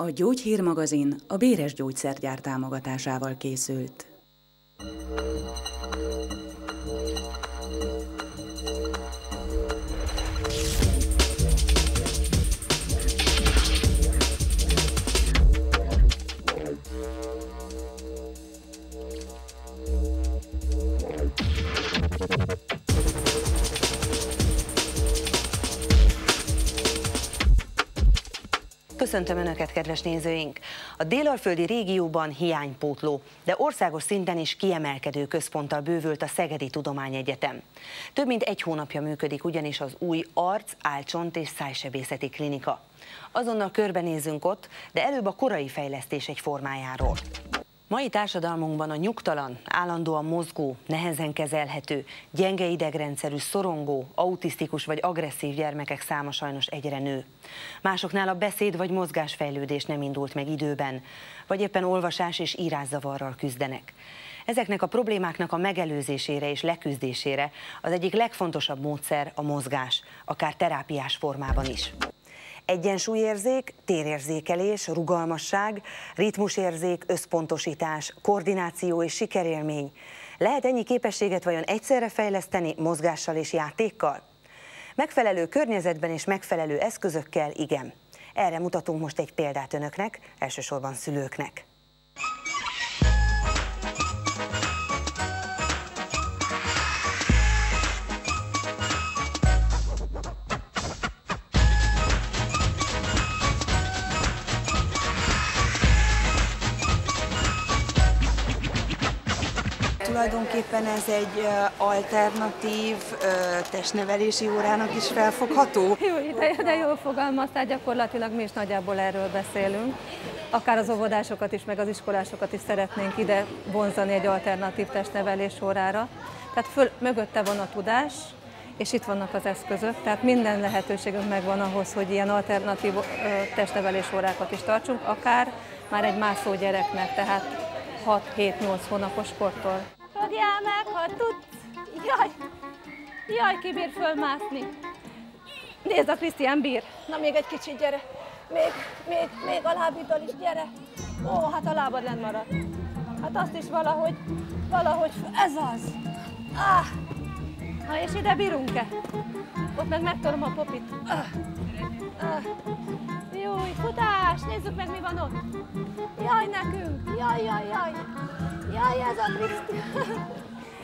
A Gyógyhírmagazin a Béres Gyógyszergyár támogatásával készült. Köszöntöm Önöket, kedves nézőink! A délalföldi régióban hiánypótló, de országos szinten is kiemelkedő központtal bővült a Szegedi Tudományegyetem. Több mint egy hónapja működik ugyanis az új arc-, álcsont- és szájsebészeti klinika. Azonnal körbenézzünk ott, de előbb a korai fejlesztés egy formájáról. Mai társadalmunkban a nyugtalan, állandóan mozgó, nehezen kezelhető, gyenge idegrendszerű, szorongó, autisztikus vagy agresszív gyermekek száma sajnos egyre nő. Másoknál a beszéd vagy mozgásfejlődés nem indult meg időben, vagy éppen olvasás és írászavarral küzdenek. Ezeknek a problémáknak a megelőzésére és leküzdésére az egyik legfontosabb módszer a mozgás, akár terápiás formában is. Egyensúlyérzék, térérzékelés, rugalmasság, ritmusérzék, összpontosítás, koordináció és sikerélmény. Lehet ennyi képességet vajon egyszerre fejleszteni mozgással és játékkal? Megfelelő környezetben és megfelelő eszközökkel igen. Erre mutatunk most egy példát Önöknek, elsősorban szülőknek. Tulajdonképpen ez egy alternatív testnevelési órának is felfogható. Jó, de jól fogalmaztál, gyakorlatilag mi is nagyjából erről beszélünk. Akár az óvodásokat is, meg az iskolásokat is szeretnénk ide vonzani egy alternatív testnevelés órára. Tehát mögötte van a tudás, és itt vannak az eszközök, tehát minden lehetőségünk megvan ahhoz, hogy ilyen alternatív testnevelés órákat is tartsunk, akár már egy mászó gyereknek, tehát 6-7-8 hónapos kortól. Fogjál meg, ha tudsz! Jaj, ki bír fölmászni? Nézd, a Krisztián bír. Na még egy kicsit, gyere. Még a lábiddal is, gyere. Ó, hát a lábad lent maradt. Hát azt is valahogy, ez az. Na és ide bírunk-e? Ott meg megtolom a popit. Jó, futás! Nézzük meg, mi van ott. Jaj, nekünk! Jaj, ez a Krisztián!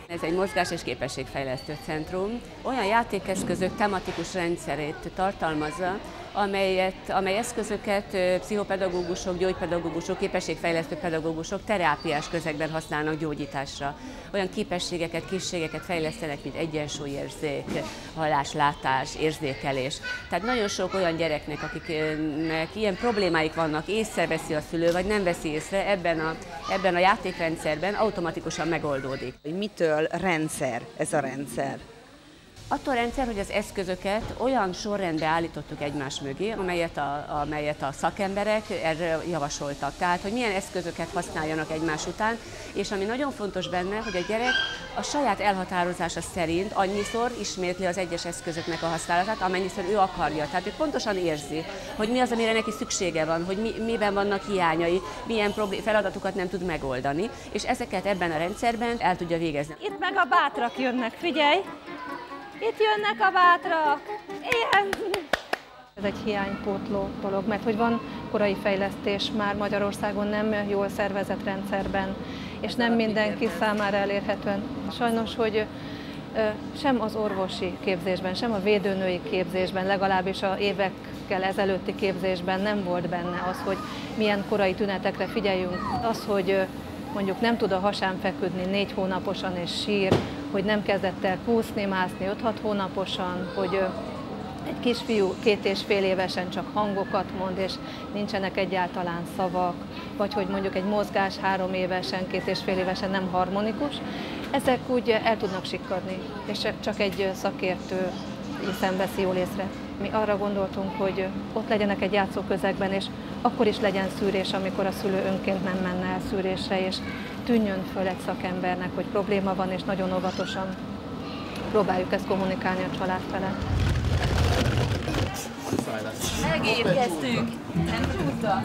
Ez egy mozgás- és képességfejlesztő centrum. Olyan játékeszközök tematikus rendszerét tartalmazza, amely eszközöket pszichopedagógusok, gyógypedagógusok, képességfejlesztő pedagógusok terápiás közegben használnak gyógyításra. Olyan képességeket, készségeket fejlesztenek, mint egyensúlyérzék, halláslátás, érzékelés. Tehát nagyon sok olyan gyereknek, akiknek ilyen problémáik vannak, észreveszi a szülő, vagy nem veszi észre, ebben a játékrendszerben automatikusan megoldódik. Mitől rendszer ez a rendszer? Attól rendszer, hogy az eszközöket olyan sorrendbe állítottuk egymás mögé, amelyet a szakemberek erre javasoltak. Tehát, hogy milyen eszközöket használjanak egymás után, és ami nagyon fontos benne, hogy a gyerek a saját elhatározása szerint annyiszor ismétli az egyes eszközöknek a használatát, amennyiszor ő akarja. Tehát ő pontosan érzi, hogy mi az, amire neki szüksége van, hogy miben vannak hiányai, milyen feladatokat nem tud megoldani, és ezeket ebben a rendszerben el tudja végezni. Itt meg a bátrak jönnek, figyelj! Itt jönnek a bátrak! Ilyen! Ez egy hiánypótló dolog, mert hogy van korai fejlesztés már Magyarországon nem jól szervezett rendszerben, és nem mindenki számára elérhetően. Sajnos, hogy sem az orvosi képzésben, sem a védőnői képzésben, legalábbis az évekkel ezelőtti képzésben nem volt benne az, hogy milyen korai tünetekre figyeljünk. Az, hogy mondjuk nem tud a hasán feküdni 4 hónaposan és sír, hogy nem kezdett el kúszni, mászni 5-6 hónaposan, hogy egy kisfiú 2,5 évesen csak hangokat mond, és nincsenek egyáltalán szavak, vagy hogy mondjuk egy mozgás 3 évesen, 2,5 évesen nem harmonikus, ezek úgy el tudnak sikkadni, és csak egy szakértő hiszen veszi jól észre. Mi arra gondoltunk, hogy ott legyenek egy játszóközegben, és akkor is legyen szűrés, amikor a szülő önként nem menne el szűrésre, és tűnjön föl egy szakembernek, hogy probléma van, és nagyon óvatosan próbáljuk ezt kommunikálni a család felett. Megérkeztünk! Nem tudta?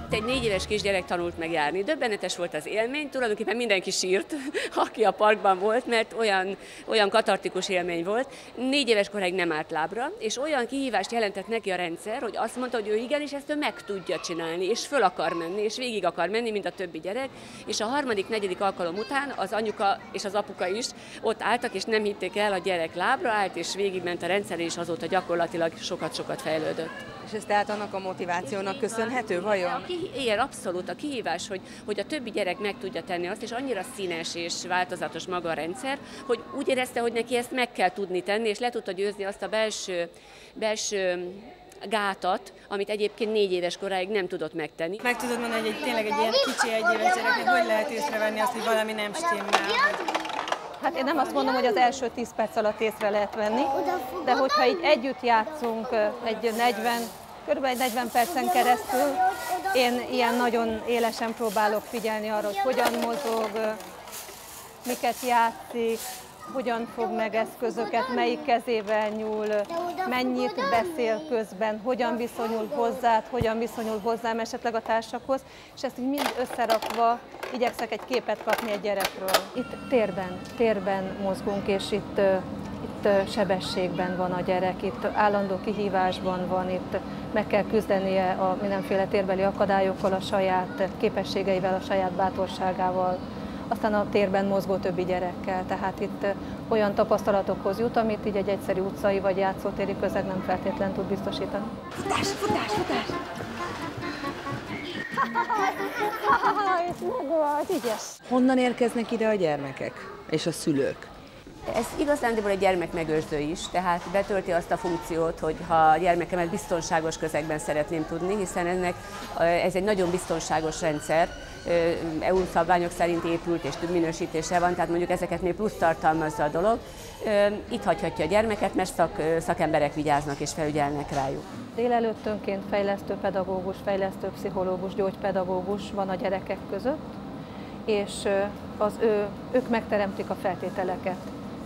Egy 4 éves kisgyerek tanult meg járni. Döbbenetes volt az élmény, tulajdonképpen mindenki sírt, aki a parkban volt, mert olyan katartikus élmény volt. 4 éves koráig nem állt lábra, és olyan kihívást jelentett neki a rendszer, hogy azt mondta, hogy ő igenis ezt ő meg tudja csinálni, és föl akar menni, és végig akar menni, mint a többi gyerek. És a 3.-4. alkalom után az anyuka és az apuka is ott álltak, és nem hitték el, a gyerek lábra állt, és végigment a rendszer, és azóta gyakorlatilag sokat-sokat fejlődött. És ez tehát annak a motivációnak köszönhető, vajon? Igen, abszolút. A kihívás, hogy a többi gyerek meg tudja tenni azt, és annyira színes és változatos maga a rendszer, hogy úgy érezte, hogy neki ezt meg kell tudni tenni, és le tudta győzni azt a belső gátat, amit egyébként 4 éves koráig nem tudott megtenni. Meg tudod mondani, hogy tényleg egy ilyen kicsi 1 éves gyereknek hogy lehet észrevenni azt, hogy valami nem stimmel? Hát én nem azt mondom, hogy az első 10 perc alatt észre lehet venni, de hogyha így együtt játszunk körülbelül 40 percen keresztül, én ilyen nagyon élesen próbálok figyelni arra, hogy hogyan mozog, miket játszik, hogyan fog meg eszközöket, melyik kezével nyúl, mennyit beszél közben, hogyan viszonyul hozzád, hogyan viszonyul hozzám esetleg a társakhoz, és ezt így mind összerakva igyekszek egy képet kapni egy gyerekről. Itt térben mozgunk, és itt sebességben van a gyerek, itt állandó kihívásban van, itt meg kell küzdenie a mindenféle térbeli akadályokkal, a saját képességeivel, a saját bátorságával, aztán a térben mozgó többi gyerekkel. Tehát itt olyan tapasztalatokhoz jut, amit így egy egyszerű utcai vagy játszótéri közeg nem feltétlenül tud biztosítani. Futás! Ez meg volt, ügyes! Honnan érkeznek ide a gyermekek és a szülők? Ez igazándiból egy gyermekmegőrző is, tehát betölti azt a funkciót, hogy ha a gyermekemet biztonságos közegben szeretném tudni, hiszen ez egy nagyon biztonságos rendszer, EU szabványok szerint épült és több minősítése van, tehát mondjuk ezeket még plusz tartalmazza a dolog. Itt hagyhatja a gyermeket, mert szakemberek vigyáznak és felügyelnek rájuk. Délelőttönként fejlesztő pedagógus, fejlesztő pszichológus, gyógypedagógus van a gyerekek között, és ők megteremtik a feltételeket.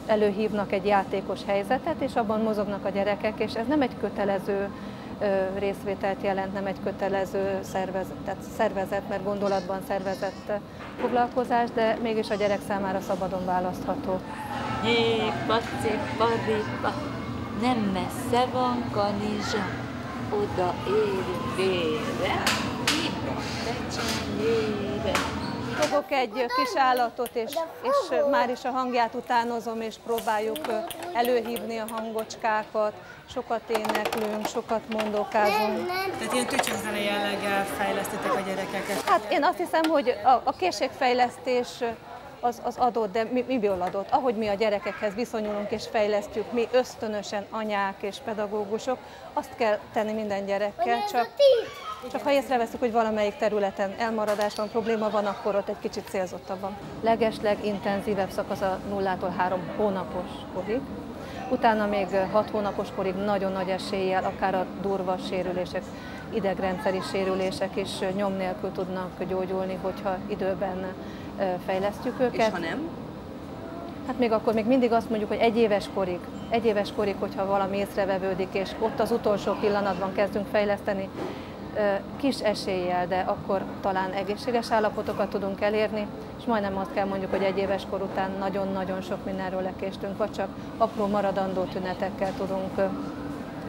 Előhívnak egy játékos helyzetet, és abban mozognak a gyerekek, és ez nem egy kötelező részvételt jelent, nem egy kötelező szervezet, mert gondolatban szervezett foglalkozás, de mégis a gyerek számára szabadon választható. Hé, paci, paripa, nem messze van Kanizsa, oda érünk félre, hibra pecsenyére. Fogok egy kis állatot, és már is a hangját utánozom, és próbáljuk előhívni a hangocskákat, sokat éneklünk, sokat mondókázunk. Tehát ilyen tücsönzene jelleggel fejlesztitek a gyerekeket? Hát én azt hiszem, hogy a készségfejlesztés az adott, de miből adott? Ahogy mi a gyerekekhez viszonyulunk és fejlesztjük, mi ösztönösen anyák és pedagógusok, azt kell tenni minden gyerekkel, csak ha észreveszünk, hogy valamelyik területen elmaradás van, probléma van, akkor ott egy kicsit célzottabban. Legesleg intenzívebb szakasz a 0-tól 3 hónapos korig. Utána még 6 hónapos korig nagyon nagy eséllyel, akár a durva sérülések, idegrendszeri sérülések is nyom nélkül tudnak gyógyulni, hogyha időben fejlesztjük őket. És ha nem? Hát még akkor még mindig azt mondjuk, hogy 1 éves korig, hogyha valami észrevevődik, és ott az utolsó pillanatban kezdünk fejleszteni, kis eséllyel, de akkor talán egészséges állapotokat tudunk elérni, és majdnem azt kell mondjuk, hogy 1 éves kor után nagyon-nagyon sok mindenről lekéstünk, vagy csak apró maradandó tünetekkel tudunk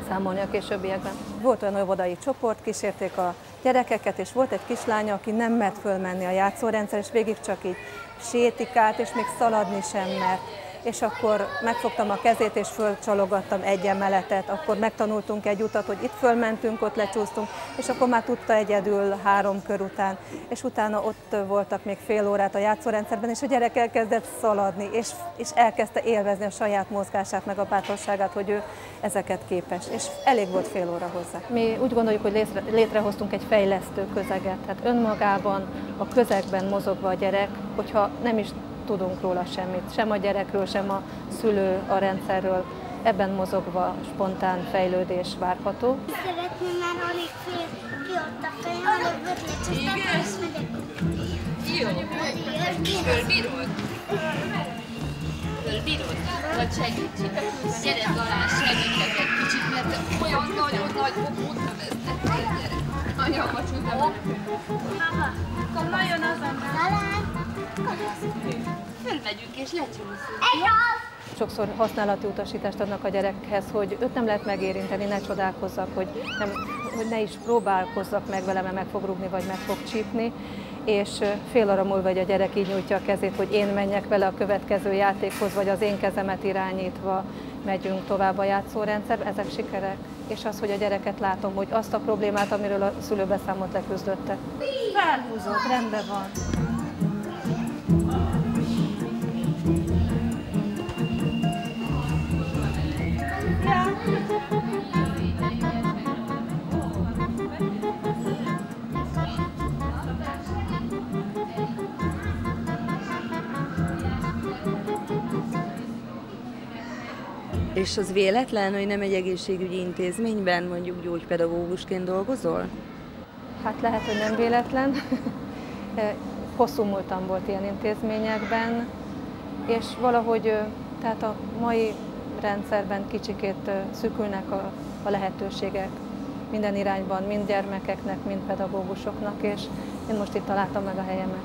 számolni a későbbiekben. Volt olyan óvodai csoport, kísérték a gyerekeket, és volt egy kislánya, aki nem mert fölmenni a játszórendszer, és végig csak így sétikált, és még szaladni sem mert. És akkor megfogtam a kezét, és fölcsalogattam egy emeletet, akkor megtanultunk egy utat, hogy itt fölmentünk, ott lecsúsztunk, és akkor már tudta egyedül 3 kör után. És utána ott voltak még fél órát a játszórendszerben, és a gyerek elkezdett szaladni, és elkezdte élvezni a saját mozgását, meg a bátorságát, hogy ő ezeket képes. És elég volt fél óra hozzá. Mi úgy gondoljuk, hogy létrehoztunk egy fejlesztő közeget, tehát önmagában, a közegben mozogva a gyerek, hogyha nem is tudunk róla semmit, sem a gyerekről, sem a szülő, a rendszerről. Ebben mozogva spontán fejlődés várható. Szeretném, már alig kiadtak, hogy alig ötlet, és akkor azt megyek. Jó, fölbírod? fölbírod? Vagy segítsük? Gyere Galán, segítek egy kicsit, mert olyan nagyon nagy bokótra vesztettél, gyere. Anyagba csúszom. Akkor nagyon azon. Fölmegyünk és lecsúszunk. Sokszor használati utasítást adnak a gyerekhez, hogy őt nem lehet megérinteni, ne csodálkozzak, hogy ne is próbálkozzak meg vele, mert meg fog rúgni, vagy meg fog csípni. És fél óra múlva a gyerek így nyújtja a kezét, hogy én menjek vele a következő játékhoz, vagy az én kezemet irányítva megyünk tovább a játszórendszerbe. Ezek sikerek. És az, hogy a gyereket látom, hogy azt a problémát, amiről a szülő beszámolt, leküzdötte. Felhúzod, rendben van. És az véletlen, hogy nem egy egészségügyi intézményben, mondjuk gyógypedagógusként dolgozol? Hát lehet, hogy nem véletlen. Hosszú múltam volt ilyen intézményekben, és valahogy tehát a mai rendszerben kicsikét szűkülnek a lehetőségek minden irányban, mind gyermekeknek, mind pedagógusoknak, és én most itt találtam meg a helyemet.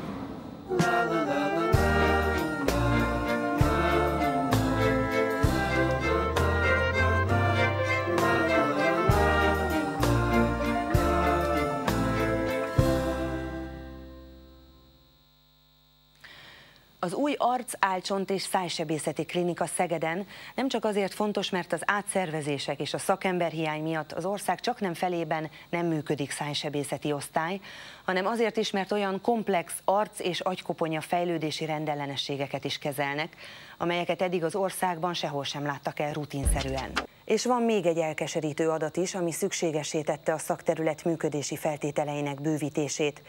Az új arc-, álcsont- és szájsebészeti klinika Szegeden nem csak azért fontos, mert az átszervezések és a szakemberhiány miatt az ország csaknem felében nem működik szájsebészeti osztály, hanem azért is, mert olyan komplex arc- és agykoponya fejlődési rendellenességeket is kezelnek, amelyeket eddig az országban sehol sem láttak el rutinszerűen. És van még egy elkeserítő adat is, ami szükségessé tette a szakterület működési feltételeinek bővítését.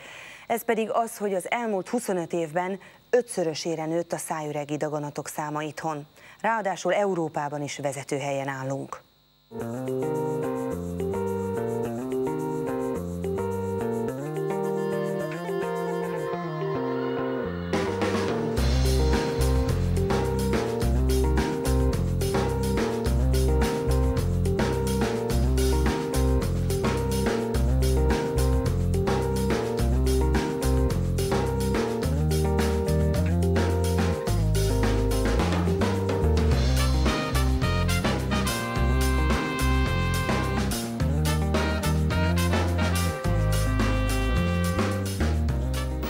Ez pedig az, hogy az elmúlt 25 évben 5-szörösére nőtt a szájüregi daganatok száma itthon. Ráadásul Európában is vezető helyen állunk.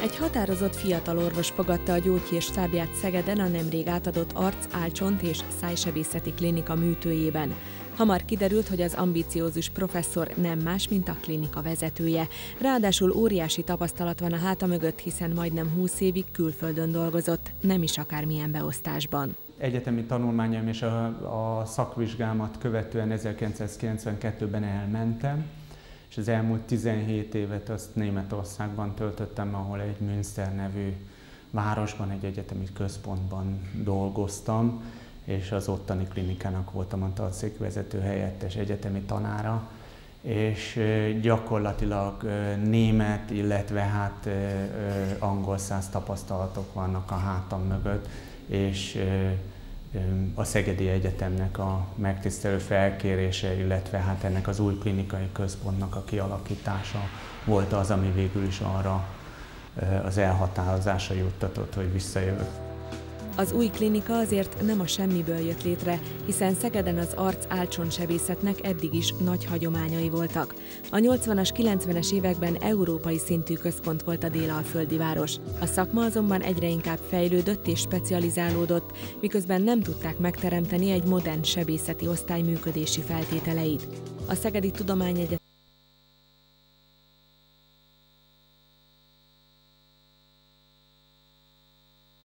Egy határozott fiatal orvos fogadta a gyógyhír stábját Szegeden a nemrég átadott arc-, álcsont- és szájsebészeti klinika műtőjében. Hamar kiderült, hogy az ambiciózus professzor nem más, mint a klinika vezetője. Ráadásul óriási tapasztalat van a háta mögött, hiszen majdnem 20 évig külföldön dolgozott, nem is akármilyen beosztásban. Egyetemi tanulmányaim és a szakvizsgámat követően 1992-ben elmentem, és az elmúlt 17 évet azt Németországban töltöttem, ahol egy Münster nevű városban, egy egyetemi központban dolgoztam, és az ottani klinikának voltam a tanszékvezető helyettes egyetemi tanára, és gyakorlatilag német, illetve angol száz tapasztalatok vannak a hátam mögött, és a Szegedi Egyetemnek a megtisztelő felkérése, illetve ennek az új klinikai központnak a kialakítása volt az, ami végül is arra az elhatározásra juttatott, hogy visszajövök. Az új klinika azért nem a semmiből jött létre, hiszen Szegeden az arc-álcsontsebészetnek eddig is nagy hagyományai voltak. A 80-as, 90-es években európai szintű központ volt a délalföldi város. A szakma azonban egyre inkább fejlődött és specializálódott, miközben nem tudták megteremteni egy modern sebészeti osztály működési feltételeit. A Szegedi Tudományegyetem